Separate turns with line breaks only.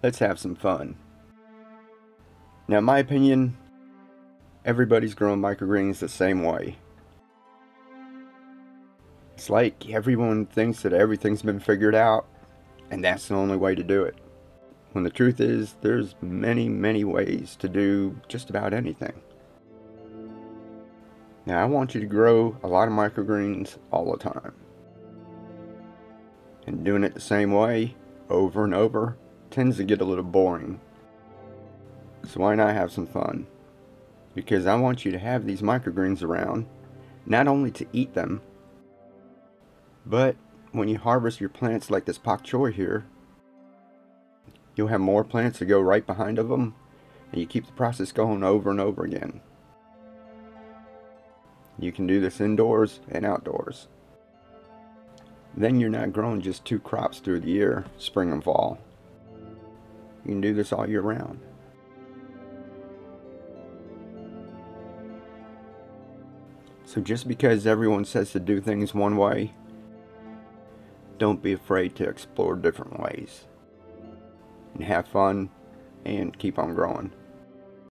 let's have some fun. Now, in my opinion, everybody's growing microgreens the same way. It's like everyone thinks that everything's been figured out, and that's the only way to do it. When the truth is, there's many ways to do just about anything. Now, I want you to grow a lot of microgreens all the time. And doing it the same way, over and over, tends to get a little boring. So why not have some fun? Because I want you to have these microgreens around, not only to eat them, but when you harvest your plants like this pak choi here, you'll have more plants to go right behind of them, and you keep the process going over and over again. You can do this indoors and outdoors. Then you're not growing just 2 crops through the year, spring and fall. You can do this all year round. So just because everyone says to do things one way, don't be afraid to explore different ways. And have fun and keep on growing.